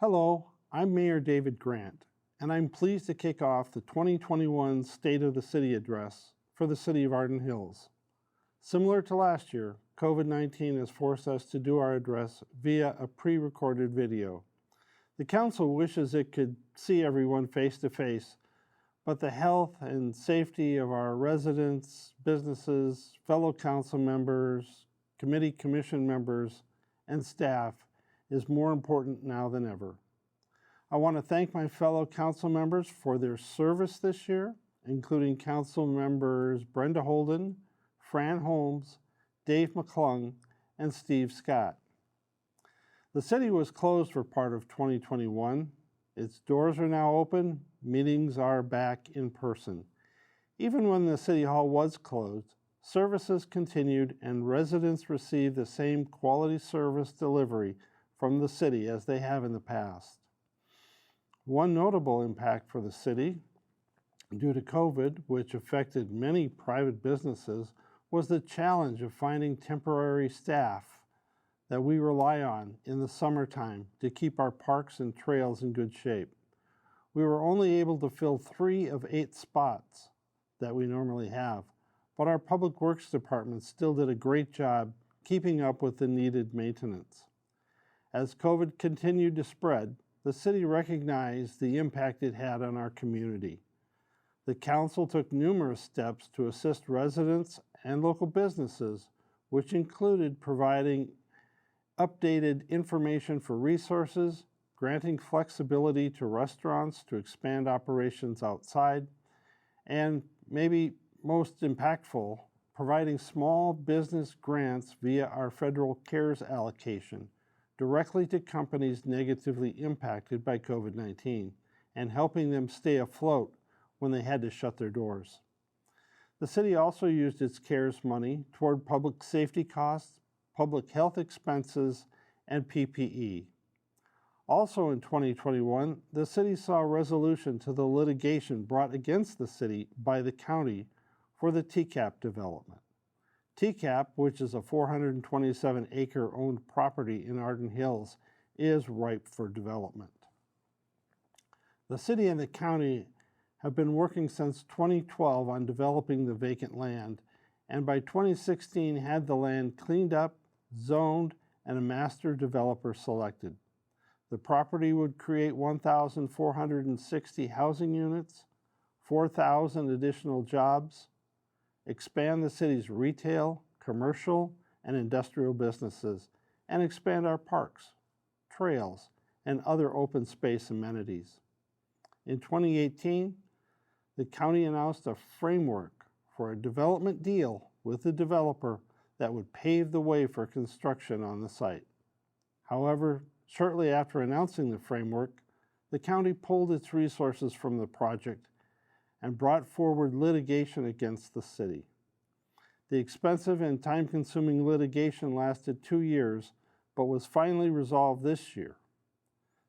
Hello, I'm Mayor David Grant, and I'm pleased to kick off the 2021 State of the City Address for the City of Arden Hills. Similar to last year, COVID-19 has forced us to do our address via a pre-recorded video. The Council wishes it could see everyone face to face, but the health and safety of our residents, businesses, fellow Council members, commission members, and staff is more important now than ever. I want to thank my fellow Council members for their service this year, including Council members Brenda Holden, Fran Holmes, Dave McClung, and Steve Scott. The city was closed for part of 2021. Its doors are now open. Meetings are back in person. Even when the City Hall was closed, services continued and residents received the same quality service delivery from the city as they have in the past. One notable impact for the city due to COVID, which affected many private businesses, was the challenge of finding temporary staff that we rely on in the summertime to keep our parks and trails in good shape. We were only able to fill 3 of 8 spots that we normally have, but our Public Works Department still did a great job keeping up with the needed maintenance. As COVID continued to spread, the city recognized the impact it had on our community. The Council took numerous steps to assist residents and local businesses, which included providing updated information for resources, granting flexibility to restaurants to expand operations outside, and maybe most impactful, providing small business grants via our federal CARES allocation directly to companies negatively impacted by COVID-19 and helping them stay afloat when they had to shut their doors. The city also used its CARES money toward public safety costs, public health expenses, and PPE. Also in 2021, the city saw a resolution to the litigation brought against the city by the county for the TCAP development. TCAP, which is a 427-acre owned property in Arden Hills, is ripe for development. The city and the county have been working since 2012 on developing the vacant land, and by 2016 had the land cleaned up, zoned, and a master developer selected. The property would create 1,460 housing units, 4,000 additional jobs, expand the city's retail, commercial, and industrial businesses, and expand our parks, trails, and other open space amenities. In 2018, the county announced a framework for a development deal with the developer that would pave the way for construction on the site. However, shortly after announcing the framework, the county pulled its resources from the project and brought forward litigation against the city. The expensive and time-consuming litigation lasted 2 years, but was finally resolved this year.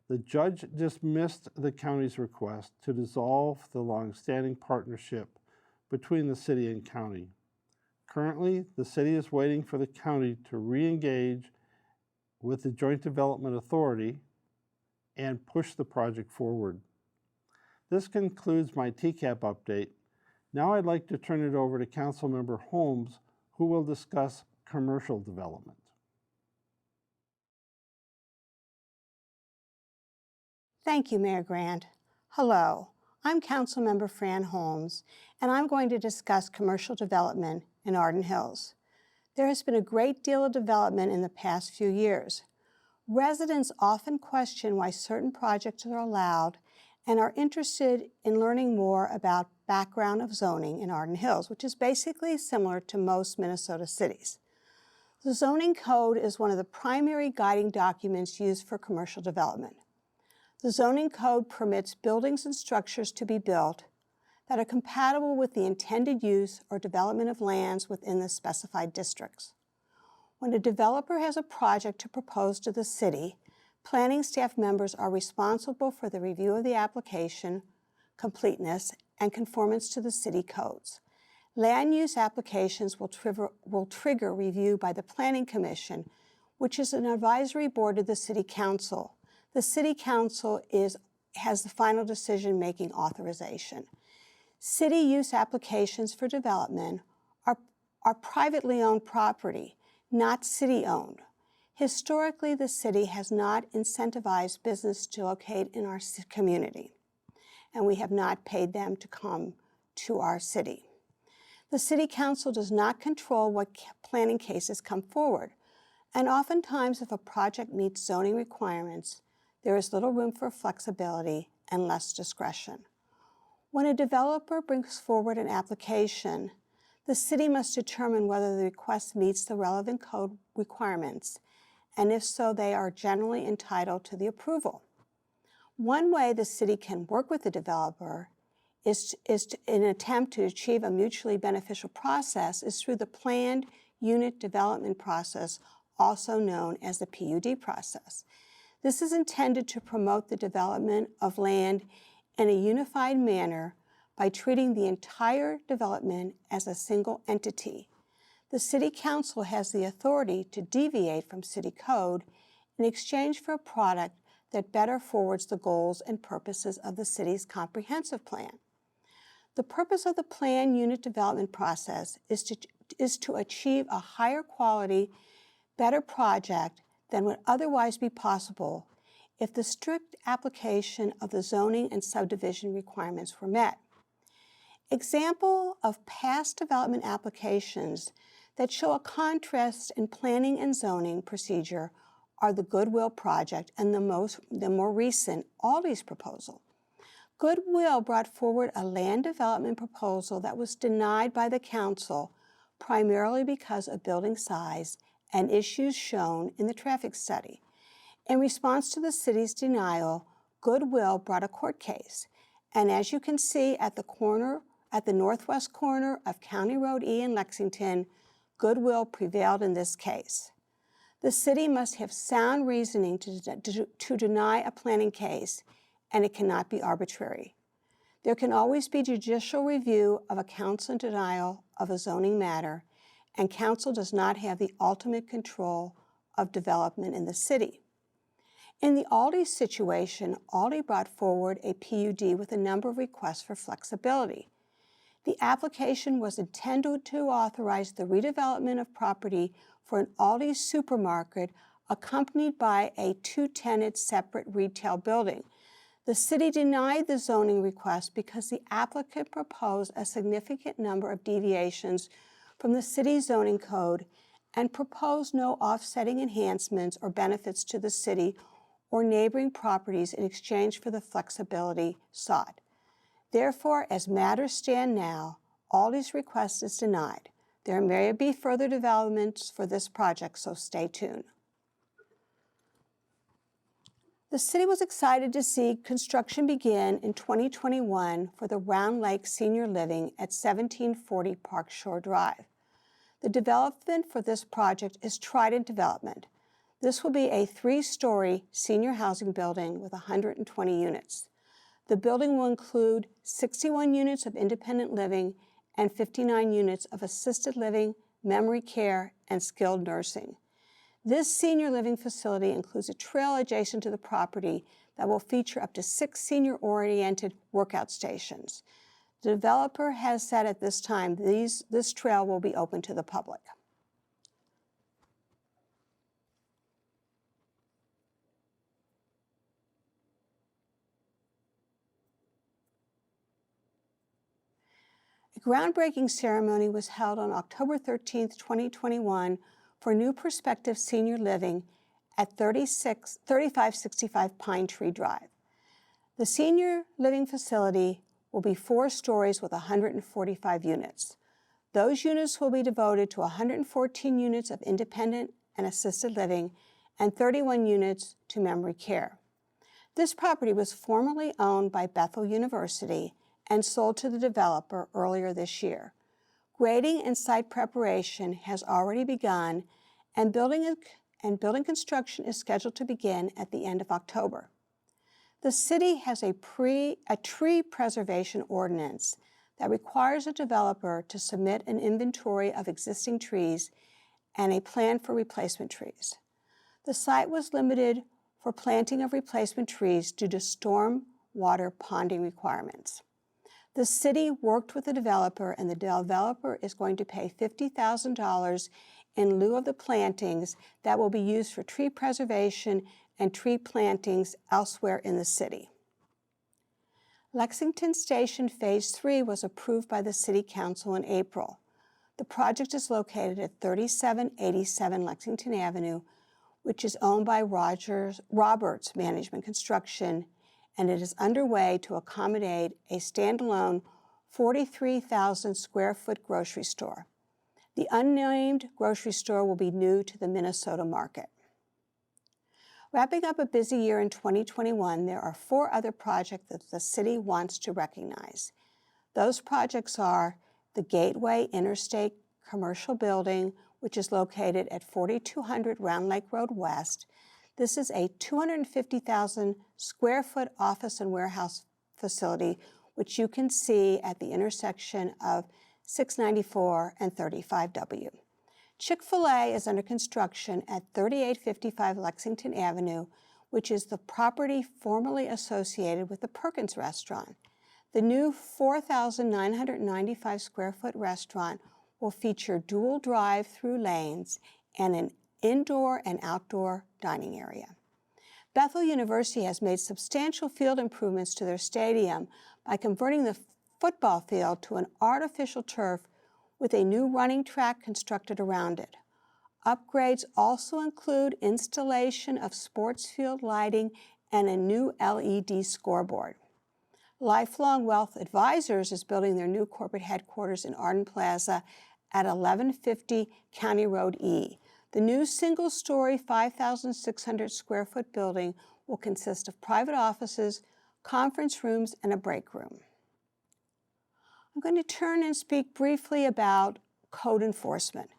The judge dismissed the county's request to dissolve the long-standing partnership between the city and county. Currently, the city is waiting for the county to re-engage with the Joint Development Authority and push the project forward. This concludes my TCAP update. Now I'd like to turn it over to Councilmember Holmes, who will discuss commercial development. Thank you, Mayor Grant. Hello, I'm Councilmember Fran Holmes, and I'm going to discuss commercial development in Arden Hills. There has been a great deal of development in the past few years. Residents often question why certain projects are allowed and are interested in learning more about background of zoning in Arden Hills, which is basically similar to most Minnesota cities. The zoning code is one of the primary guiding documents used for commercial development. The zoning code permits buildings and structures to be built that are compatible with the intended use or development of lands within the specified districts. When a developer has a project to propose to the city, planning staff members are responsible for the review of the application, completeness, and conformance to the city codes. Land use applications will trigger review by the Planning Commission, which is an advisory board of the City Council the City Council has the final decision-making authorization. City use applications for development are privately owned property, not city-owned. Historically, the city has not incentivized business to locate in our community, and we have not paid them to come to our city. The City Council does not control what planning cases come forward, and oftentimes if a project meets zoning requirements, there is little room for flexibility and less discretion. When a developer brings forward an application, the city must determine whether the request meets the relevant code requirements, and if so, they are generally entitled to the approval. One way the city can work with the developer is in an attempt to achieve a mutually beneficial process is through the planned unit development process, also known as the PUD process. This is intended to promote the development of land in a unified manner by treating the entire development as a single entity. The City Council has the authority to deviate from city code in exchange for a product that better forwards the goals and purposes of the city's comprehensive plan. The purpose of the planned unit development process is to achieve a higher quality, better project than would otherwise be possible if the strict application of the zoning and subdivision requirements were met. Example of past development applications that show a contrast in planning and zoning procedure are the Goodwill project and the more recent Aldi's proposal. Goodwill brought forward a land development proposal that was denied by the council primarily because of building size and issues shown in the traffic study. In response to the city's denial, Goodwill brought a court case, and as you can see at the northwest corner of County Road E in Lexington, Goodwill prevailed in this case. The city must have sound reasoning to deny a planning case, and it cannot be arbitrary. There can always be judicial review of a council denial of a zoning matter, and council does not have the ultimate control of development in the city. In the Aldi situation, Aldi brought forward a PUD with a number of requests for flexibility. The application was intended to authorize the redevelopment of property for an Aldi supermarket accompanied by a two-tenant separate retail building. The city denied the zoning request because the applicant proposed a significant number of deviations from the city's zoning code and proposed no offsetting enhancements or benefits to the city or neighboring properties in exchange for the flexibility sought. Therefore, as matters stand now, Aldi's request is denied. There may be further developments for this project, so stay tuned. The city was excited to see construction begin in 2021 for the Round Lake Senior Living at 1740 Park Shore Drive. The development for this project is Trident Development. This will be a 3-story senior housing building with 120 units. The building will include 61 units of independent living and 59 units of assisted living, memory care, and skilled nursing. This senior living facility includes a trail adjacent to the property that will feature up to 6 senior-oriented workout stations. The developer has said at this time this trail will be open to the public. A groundbreaking ceremony was held on October 13, 2021 for New Perspective Senior Living at 3565 Pine Tree Drive. The senior living facility will be 4 stories with 145 units. Those units will be devoted to 114 units of independent and assisted living and 31 units to memory care. This property was formerly owned by Bethel University and sold to the developer earlier this year. Grading and site preparation has already begun, and building construction is scheduled to begin at the end of October. The city has a tree preservation ordinance that requires a developer to submit an inventory of existing trees and a plan for replacement trees. The site was limited for planting of replacement trees due to storm water ponding requirements. The city worked with the developer, and the developer is going to pay $50,000 in lieu of the plantings that will be used for tree preservation and tree plantings elsewhere in the city. Lexington Station Phase 3 was approved by the City Council in April. The project is located at 3787 Lexington Avenue, which is owned by Roberts Management Construction, and it is underway to accommodate a standalone 43,000 square foot grocery store. The unnamed grocery store will be new to the Minnesota market. Wrapping up a busy year in 2021, there are 4 other projects that the city wants to recognize. Those projects are the Gateway Interstate Commercial Building, which is located at 4200 Round Lake Road West. This is a 250,000 square foot office and warehouse facility, which you can see at the intersection of 694 and 35W. Chick-fil-A is under construction at 3855 Lexington Avenue, which is the property formerly associated with the Perkins restaurant. The new 4,995 square foot restaurant will feature dual drive-through lanes and an indoor and outdoor dining area. Bethel University has made substantial field improvements to their stadium by converting the football field to an artificial turf with a new running track constructed around it. Upgrades also include installation of sports field lighting and a new LED scoreboard. Lifelong Wealth Advisors is building their new corporate headquarters in Arden Plaza at 1150 County Road E. The new single-story 5,600 square foot building will consist of private offices, conference rooms, and a break room. I'm going to turn and speak briefly about code enforcement.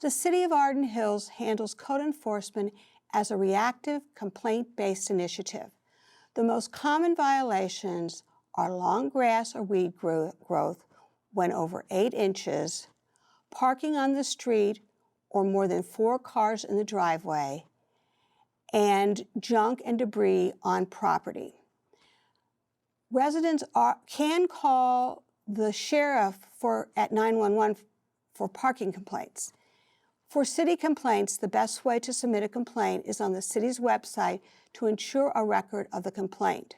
The City of Arden Hills handles code enforcement as a reactive, complaint-based initiative. The most common violations are long grass or weed growth when over 8 inches, parking on the street or more than 4 cars in the driveway, and junk and debris on property. Residents can call the sheriff at 911 for parking complaints. For city complaints, the best way to submit a complaint is on the city's website to ensure a record of the complaint.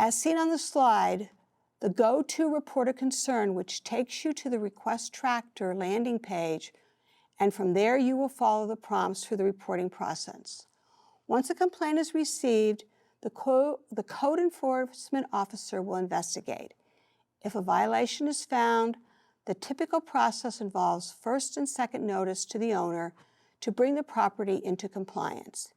As seen on the slide, the Go To Report a Concern, which takes you to the Request Tractor landing page, and from there you will follow the prompts for the reporting process. Once a complaint is received, the code enforcement officer will investigate. If a violation is found, the typical process involves first and second notice to the owner to bring the property into compliance.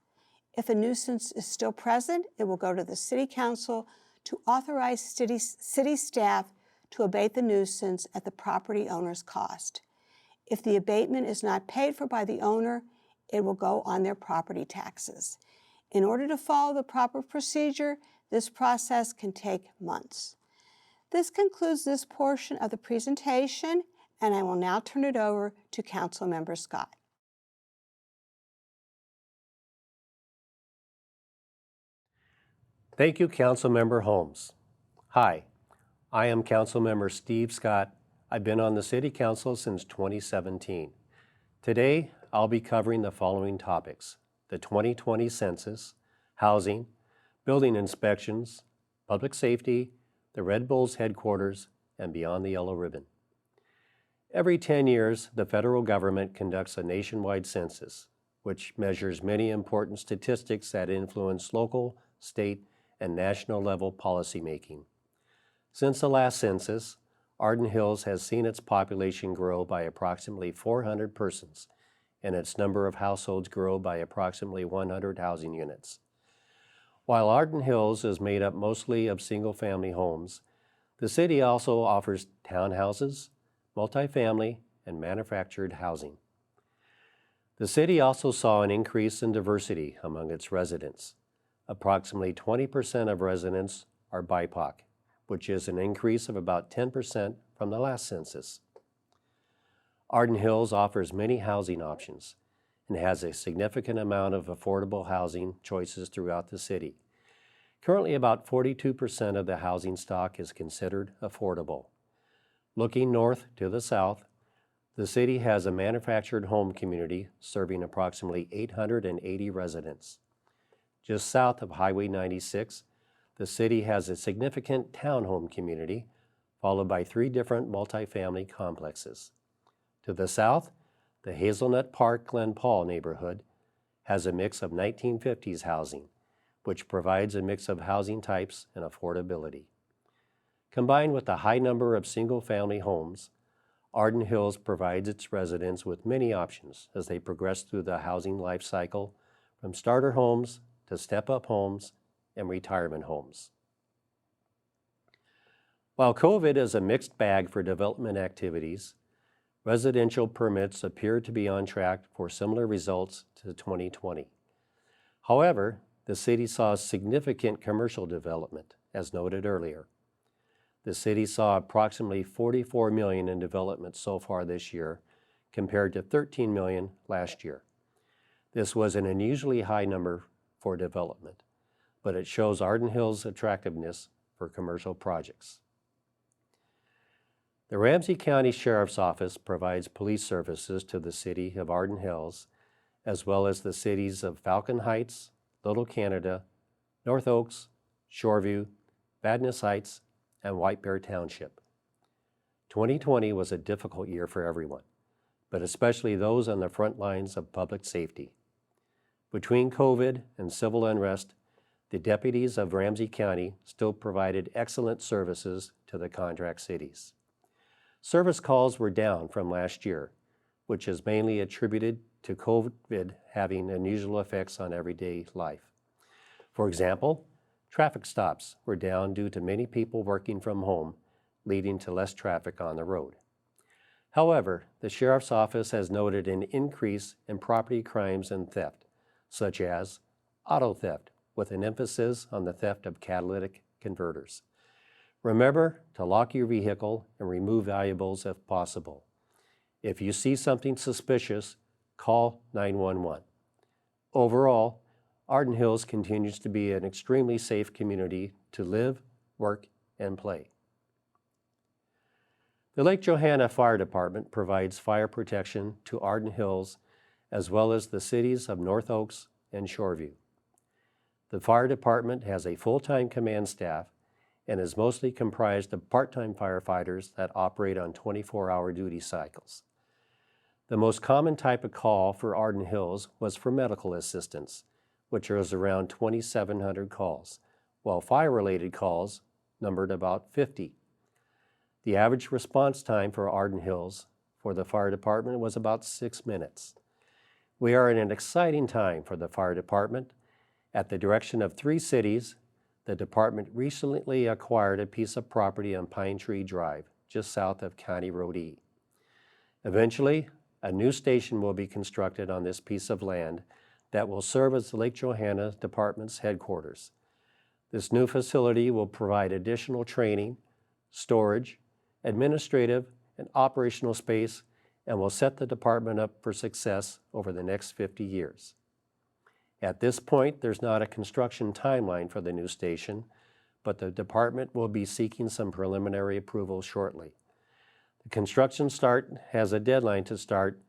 If a nuisance is still present, it will go to the City Council to authorize city staff to abate the nuisance at the property owner's cost. If the abatement is not paid for by the owner, it will go on their property taxes. In order to follow the proper procedure, this process can take months. This concludes this portion of the presentation, and I will now turn it over to Councilmember Scott. Thank you, Councilmember Holmes. Hi, I am Councilmember Steve Scott. I've been on the City Council since 2017. Today, I'll be covering the following topics: the 2020 census, housing, building inspections, public safety, the Red Bulls headquarters, and beyond the yellow ribbon. Every 10 years, the federal government conducts a nationwide census, which measures many important statistics that influence local, state, and national level policymaking. Since the last census, Arden Hills has seen its population grow by approximately 400 persons, and its number of households grow by approximately 100 housing units. While Arden Hills is made up mostly of single-family homes, the city also offers townhouses, multifamily, and manufactured housing. The city also saw an increase in diversity among its residents. Approximately 20% of residents are BIPOC, which is an increase of about 10% from the last census. Arden Hills offers many housing options, and has a significant amount of affordable housing choices throughout the city. Currently, about 42% of the housing stock is considered affordable. Looking north to the south, the city has a manufactured home community serving approximately 880 residents. Just south of Highway 96, the city has a significant townhome community, followed by 3 different multifamily complexes. To the south, the Hazelnut Park Glen Paul neighborhood has a mix of 1950s housing, which provides a mix of housing types and affordability. Combined with the high number of single-family homes, Arden Hills provides its residents with many options as they progress through the housing life cycle, from starter homes to step-up homes and retirement homes. While COVID is a mixed bag for development activities, residential permits appear to be on track for similar results to 2020. However, the city saw significant commercial development, as noted earlier. The city saw approximately $44 million in development so far this year, compared to $13 million last year. This was an unusually high number for development, but it shows Arden Hills' attractiveness for commercial projects. The Ramsey County Sheriff's Office provides police services to the city of Arden Hills, as well as the cities of Falcon Heights, Little Canada, North Oaks, Shoreview, Vadnais Heights, and White Bear Township. 2020 was a difficult year for everyone, but especially those on the front lines of public safety. Between COVID and civil unrest, the deputies of Ramsey County still provided excellent services to the contract cities. Service calls were down from last year, which is mainly attributed to COVID having unusual effects on everyday life. For example, traffic stops were down due to many people working from home, leading to less traffic on the road. However, the Sheriff's Office has noted an increase in property crimes and theft, such as auto theft, with an emphasis on the theft of catalytic converters. Remember to lock your vehicle and remove valuables if possible. If you see something suspicious, call 911. Overall, Arden Hills continues to be an extremely safe community to live, work, and play. The Lake Johanna Fire Department provides fire protection to Arden Hills as well as the cities of North Oaks and Shoreview. The fire department has a full-time command staff and is mostly comprised of part-time firefighters that operate on 24-hour duty cycles. The most common type of call for Arden Hills was for medical assistance, which was around 2,700 calls, while fire-related calls numbered about 50. The average response time for Arden Hills for the fire department was about 6 minutes. We are in an exciting time for the fire department. At the direction of 3 cities, the department recently acquired a piece of property on Pine Tree Drive, just south of County Road E. Eventually, a new station will be constructed on this piece of land that will serve as the Lake Johanna Department's headquarters. This new facility will provide additional training, storage, administrative, and operational space, and will set the department up for success over the next 50 years. At this point, there's not a construction timeline for the new station, but the department will be seeking some preliminary approval shortly. The construction start has a deadline to start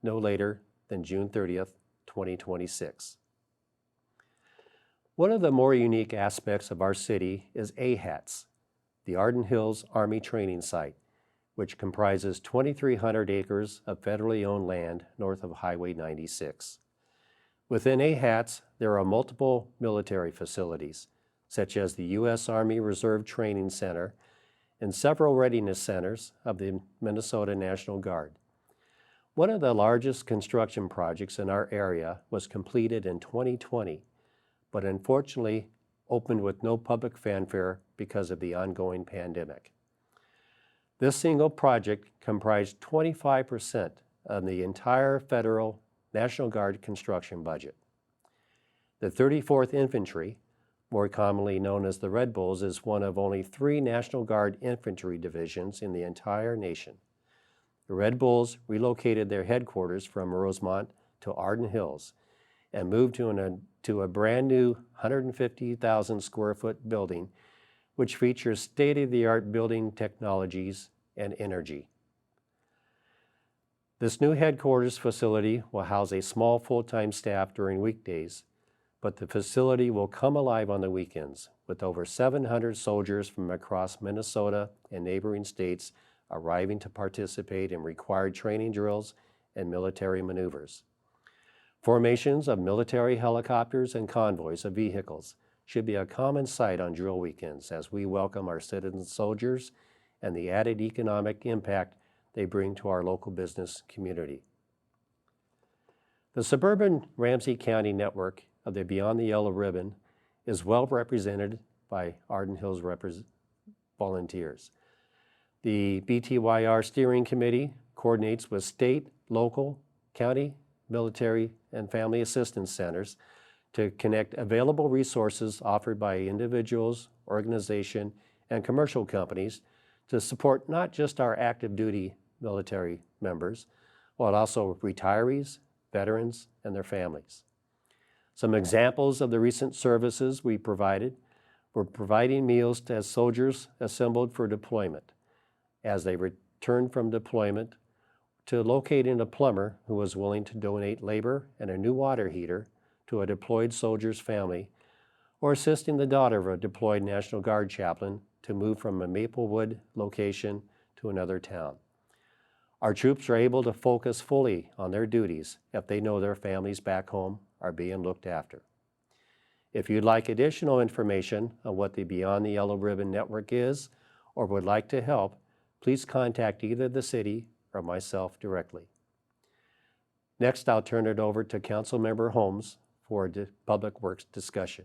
no later than June 30th, 2026. One of the more unique aspects of our city is AHATS, the Arden Hills Army Training Site, which comprises 2,300 acres of federally owned land north of Highway 96. Within AHATS, there are multiple military facilities, such as the U.S. Army Reserve Training Center and several readiness centers of the Minnesota National Guard. One of the largest construction projects in our area was completed in 2020, but unfortunately opened with no public fanfare because of the ongoing pandemic. This single project comprised 25% of the entire federal National Guard construction budget. The 34th Infantry, more commonly known as the Red Bulls, is one of only 3 National Guard infantry divisions in the entire nation. The Red Bulls relocated their headquarters from Rosemont to Arden Hills and move to a brand new 150,000 square foot building, which features state-of-the-art building technologies and energy. This new headquarters facility will house a small full-time staff during weekdays, but the facility will come alive on the weekends with over 700 soldiers from across Minnesota and neighboring states arriving to participate in required training drills and military maneuvers. Formations of military helicopters and convoys of vehicles should be a common sight on drill weekends as we welcome our citizen soldiers and the added economic impact they bring to our local business community. The suburban Ramsey County network of the Beyond the Yellow Ribbon is well represented by Arden Hills volunteers. The BTYR Steering Committee coordinates with state, local, county, military, and family assistance centers to connect available resources offered by individuals, organizations, and commercial companies to support not just our active duty military members, but also retirees, veterans, and their families. Some examples of the recent services we provided were providing meals as soldiers assembled for deployment. As they returned from deployment, to locating a plumber who was willing to donate labor and a new water heater to a deployed soldier's family, or assisting the daughter of a deployed National Guard chaplain to move from a Maplewood location to another town. Our troops are able to focus fully on their duties if they know their families back home are being looked after. If you'd like additional information on what the Beyond the Yellow Ribbon Network is or would like to help, please contact either the city or myself directly. Next, I'll turn it over to Councilmember Holmes for a Public Works discussion.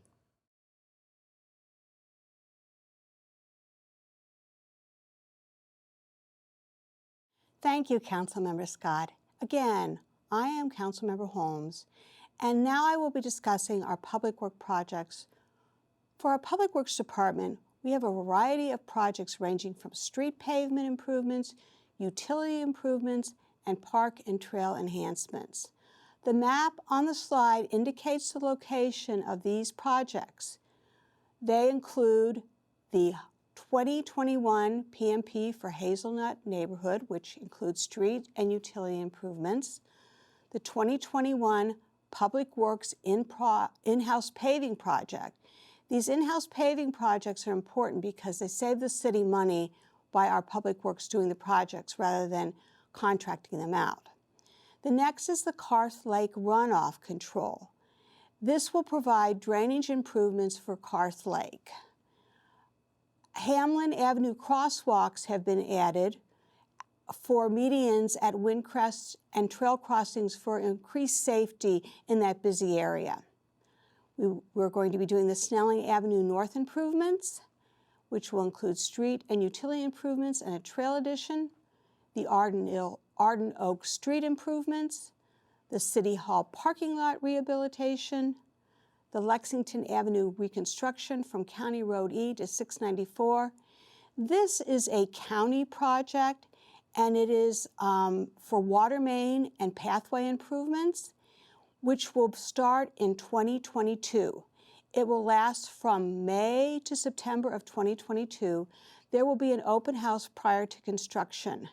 Thank you, Councilmember Scott. Again, I am Councilmember Holmes, and now I will be discussing our public work projects. For our Public Works Department, we have a variety of projects ranging from street pavement improvements, utility improvements, and park and trail enhancements. The map on the slide indicates the location of these projects. They include the 2021 PMP for Hazelnut neighborhood, which includes street and utility improvements, the 2021 Public Works in-house paving project. These in-house paving projects are important because they save the city money by our Public Works doing the projects rather than contracting them out. The next is the Karth Lake runoff control. This will provide drainage improvements for Karth Lake. Hamlin Avenue crosswalks have been added for medians at Windcrest and trail crossings for increased safety in that busy area. We're going to be doing the Snelling Avenue North improvements, which will include street and utility improvements and a trail addition, the Arden Oak Street improvements, the City Hall parking lot rehabilitation, the Lexington Avenue reconstruction from County Road E to 694. This is a county project, and it is for water main and pathway improvements, which will start in 2022. It will last from May to September of 2022. There will be an open house prior to construction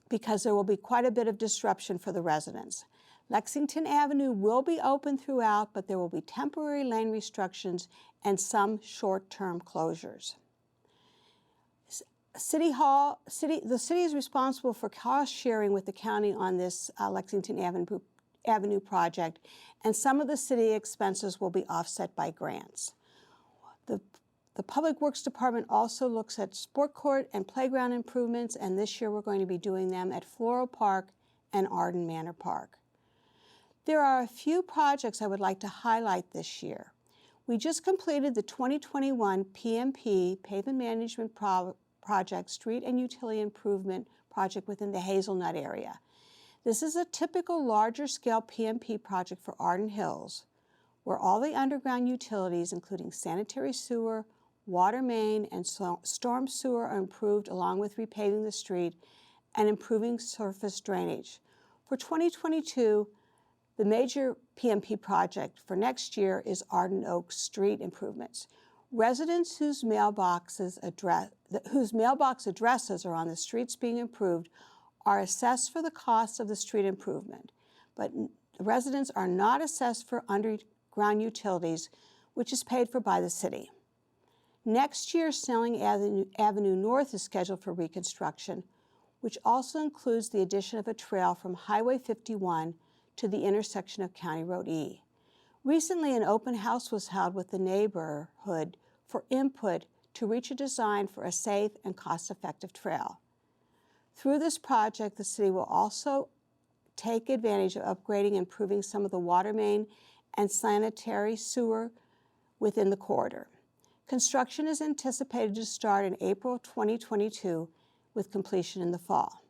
because there will be quite a bit of disruption for the residents. Lexington Avenue will be open throughout, but there will be temporary lane restrictions and some short-term closures. The city is responsible for cost sharing with the county on this Lexington Avenue project, and some of the city expenses will be offset by grants. The Public Works Department also looks at sport court and playground improvements, and this year we're going to be doing them at Floral Park and Arden Manor Park. There are a few projects I would like to highlight this year. We just completed the 2021 PMP, Pavement Management Project, Street and Utility Improvement Project within the Hazelnut area. This is a typical larger scale PMP project for Arden Hills, where all the underground utilities, including sanitary sewer, water main, and storm sewer are improved, along with repaving the street and improving surface drainage. For 2022, The major PMP project for next year is Arden Oaks street improvements. Residents whose mailbox addresses are on the streets being improved are assessed for the cost of the street improvement, but residents are not assessed for underground utilities, which is paid for by the city. Next year, Snelling Avenue North is scheduled for reconstruction, which also includes the addition of a trail from Highway 51 to the intersection of County Road E. Recently, an open house was held with the neighborhood for input to reach a design for a safe and cost-effective trail. Through this project, the city will also take advantage of upgrading and improving some of the water main and sanitary sewer within the corridor. Construction is anticipated to start in April 2022 with completion in the fall.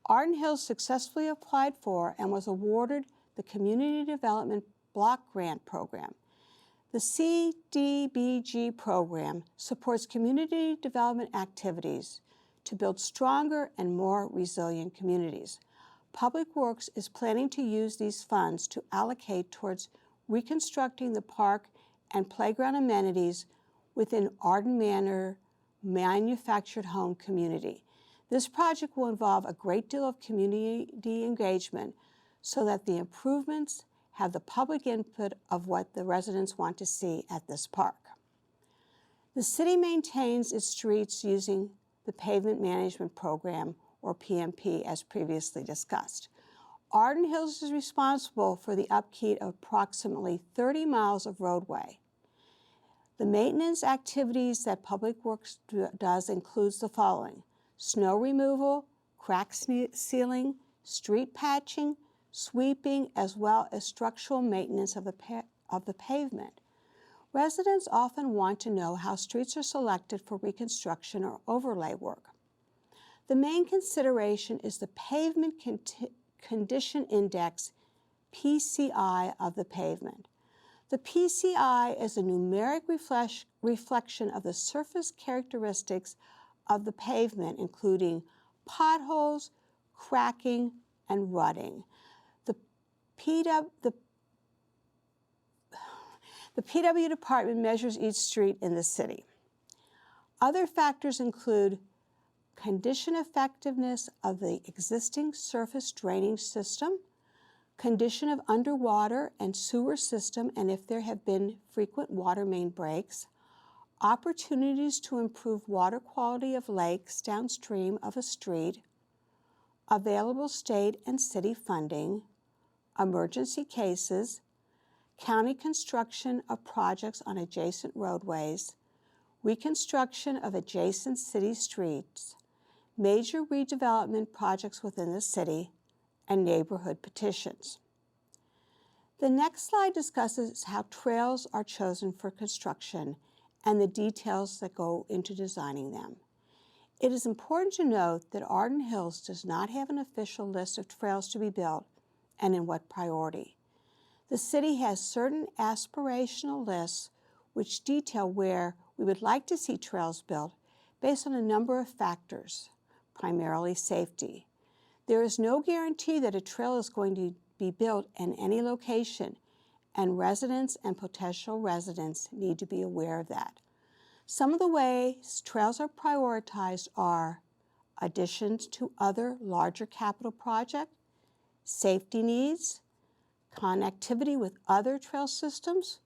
Arden Hills successfully applied for and was awarded the Community Development Block Grant Program. The CDBG program supports community development activities to build stronger and more resilient communities. Public Works is planning to use these funds to allocate towards reconstructing the park and playground amenities within Arden Manor manufactured home community. This project will involve a great deal of community engagement so that the improvements have the public input of what the residents want to see at this park. The city maintains its streets using the Pavement Management Program, or PMP, as previously discussed. Arden Hills is responsible for the upkeep of approximately 30 miles of roadway. The maintenance activities that Public Works does includes the following: snow removal, crack sealing, street patching, sweeping, as well as structural maintenance of the pavement. Residents often want to know how streets are selected for reconstruction or overlay work. The main consideration is the Pavement Condition Index, PCI, of the pavement. The PCI is a numeric reflection of the surface characteristics of the pavement, including potholes, cracking, and rutting. The PW department measures each street in the city. Other factors include condition effectiveness of the existing surface drainage system, condition of underwater and sewer system, and if there have been frequent water main breaks, opportunities to improve water quality of lakes downstream of a street, available state and city funding, emergency cases, county construction of projects on adjacent roadways, reconstruction of adjacent city streets, major redevelopment projects within the city, and neighborhood petitions. The next slide discusses how trails are chosen for construction and the details that go into designing them. It is important to note that Arden Hills does not have an official list of trails to be built and in what priority. The city has certain aspirational lists which detail where we would like to see trails built based on a number of factors, primarily safety. There is no guarantee that a trail is going to be built in any location, and residents and potential residents need to be aware of that. Some of the ways trails are prioritized are additions to other larger capital projects, safety needs, connectivity with other trail systems,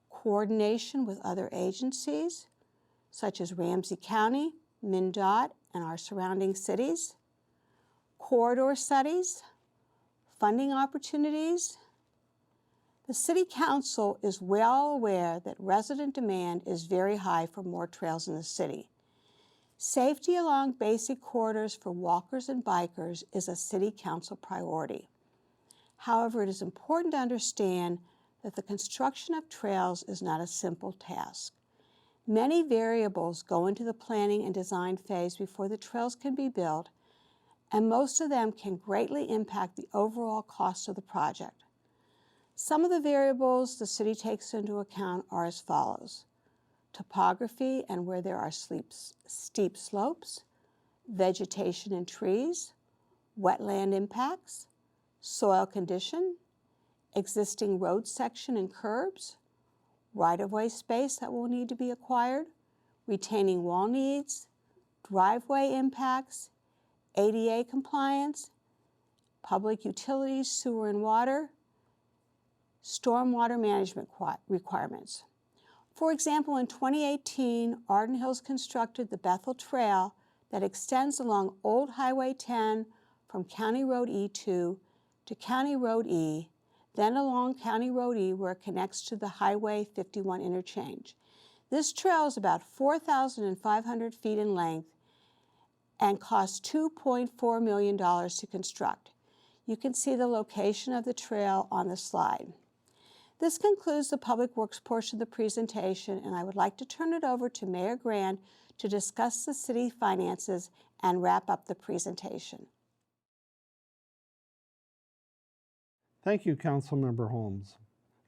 coordination with other agencies, such as Ramsey County, MnDOT, and our surrounding cities, corridor studies, funding opportunities. The City Council is well aware that resident demand is very high for more trails in the city. Safety along basic corridors for walkers and bikers is a City Council priority. However, it is important to understand that the construction of trails is not a simple task. Many variables go into the planning and design phase before the trails can be built, and most of them can greatly impact the overall cost of the project. Some of the variables the city takes into account are as follows: topography and where there are steep slopes, vegetation and trees, wetland impacts, soil condition, existing road section and curbs, right-of-way space that will need to be acquired, retaining wall needs, driveway impacts, ADA compliance, public utilities, sewer and water, stormwater management requirements. For example, in 2018, Arden Hills constructed the Bethel Trail that extends along Old Highway 10 from County Road E2 to County Road E, then along County Road E where it connects to the Highway 51 interchange. This trail is about 4,500 feet in length and cost $2.4 million to construct. You can see the location of the trail on the slide. This concludes the Public Works portion of the presentation, and I would like to turn it over to Mayor Grand to discuss the city finances and wrap up the presentation. Thank you, Councilmember Holmes.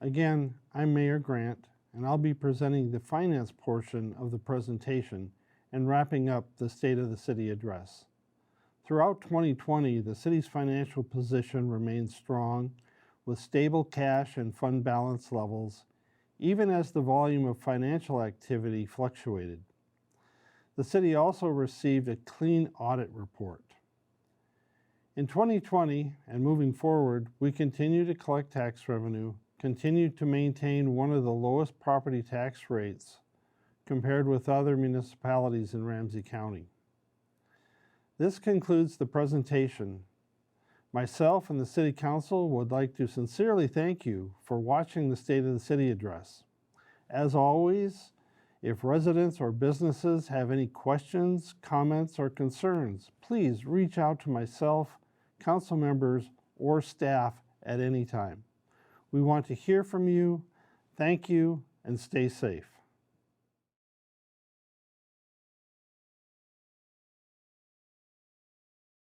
Again, I'm Mayor Grant, and I'll be presenting the finance portion of the presentation and wrapping up the State of the City address. Throughout 2020, the city's financial position remained strong, with stable cash and fund balance levels, even as the volume of financial activity fluctuated. The city also received a clean audit report. In 2020 and moving forward, we continue to collect tax revenue, continue to maintain one of the lowest property tax rates compared with other municipalities in Ramsey County. This concludes the presentation. Myself and the City Council would like to sincerely thank you for watching the State of the City address. As always, if residents or businesses have any questions, comments, or concerns, please reach out to myself, council members, or staff at any time. We want to hear from you. Thank you, and stay safe.